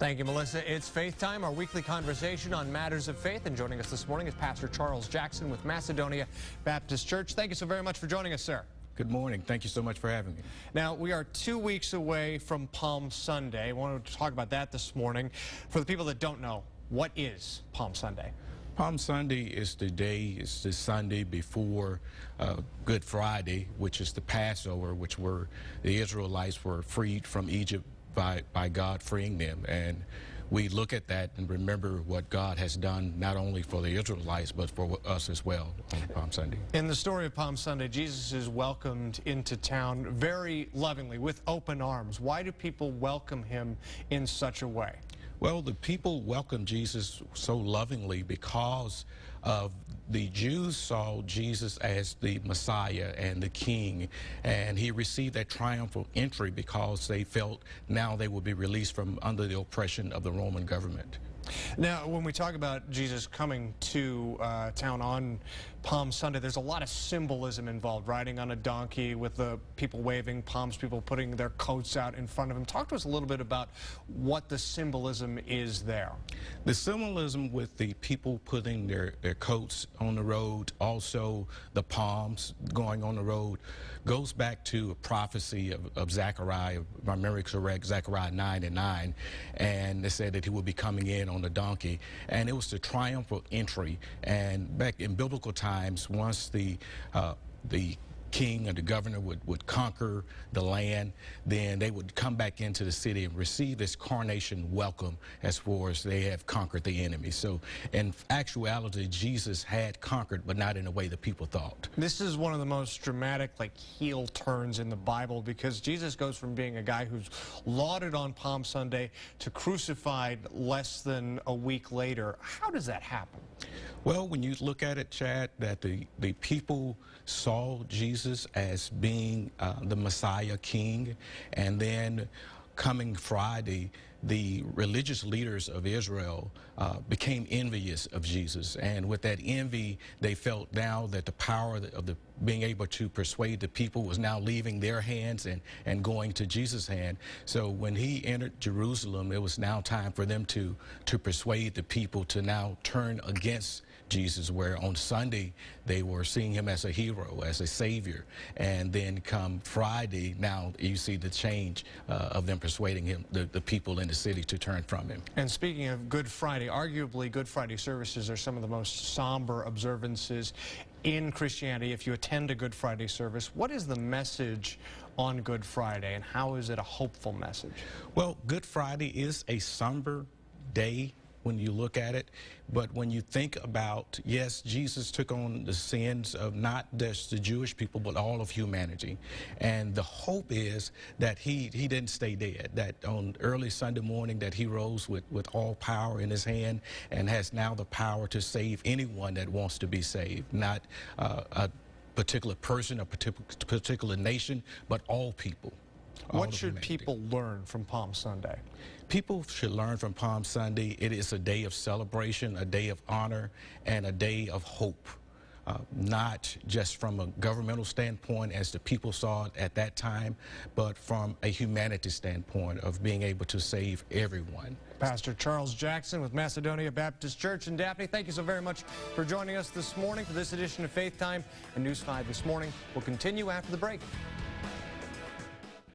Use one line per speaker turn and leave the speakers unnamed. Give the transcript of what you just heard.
Thank you, Melissa. It's Faith Time, our weekly conversation on matters of faith. And joining us this morning is Pastor Charles Jackson with Macedonia Baptist Church. Thank you so very much for joining us, sir.
Good morning. Thank you so much for having me.
Now, we are 2 weeks away from Palm Sunday. I wanted to talk about that this morning. For the people that don't know, what is Palm Sunday?
Palm Sunday is the Sunday before Good Friday, which is the Passover, which the Israelites were freed from Egypt by God freeing them. And we look at that and remember what God has done, not only for the Israelites, but for us as well on Palm Sunday.
In the story of Palm Sunday, Jesus is welcomed into town very lovingly, with open arms. Why do people welcome him in such a way?
Well, the people welcome Jesus so lovingly because of the Jews saw Jesus as the Messiah and the King, and he received that triumphal entry because they felt now they would be released from under the oppression of the Roman government.
Now, when we talk about Jesus coming to town on Palm Sunday, there's a lot of symbolism involved. Riding on a donkey with the people waving palms, people putting their coats out in front of him. Talk to us a little bit about what the symbolism is there.
The symbolism with the people putting their coats on the road, also the palms going on the road, goes back to a prophecy of Zechariah, if my memory is correct, Zechariah 9:9, and they said that he would be coming in on the donkey, and it was the triumphal entry. And back in biblical times, once the king or the governor would conquer the land, then they would come back into the city and receive this coronation welcome as far as they have conquered the enemy. So in actuality, Jesus had conquered, but not in the way the people thought.
This is one of the most dramatic heel turns in the Bible, because Jesus goes from being a guy who's lauded on Palm Sunday to crucified less than a week later. How does that happen?
Well, when you look at it, Chad, that the people saw Jesus as being the Messiah King, and then coming Friday, the religious leaders of Israel became envious of Jesus. And with that envy, they felt now that the power of being able to persuade the people was now leaving their hands and going to Jesus' hand. So when he entered Jerusalem, it was now time for them to persuade the people to now turn against Jesus, where on Sunday they were seeing him as a hero, as a savior. And then come Friday, now you see the change of them persuading him, the people in the city, to turn from him.
And speaking of Good Friday, arguably Good Friday services are some of the most somber observances in Christianity. If you attend a Good Friday service, what is the message on Good Friday, and how is it a hopeful message?
Well, Good Friday is a somber day when you look at it, but when you think about, yes, Jesus took on the sins of not just the Jewish people, but all of humanity. And the hope is that he didn't stay dead, that on early Sunday morning that he rose with all power in his hand and has now the power to save anyone that wants to be saved, not a particular person, a particular nation, but all people.
What should people learn from Palm Sunday?
People should learn from Palm Sunday. It is a day of celebration, a day of honor, and a day of hope. Not just from a governmental standpoint as the people saw it at that time, but from a humanity standpoint of being able to save everyone.
Pastor Charles Jackson with Macedonia Baptist Church in Daphne, thank you so very much for joining us this morning for this edition of Faith Time and News 5 this morning. We'll continue after the break.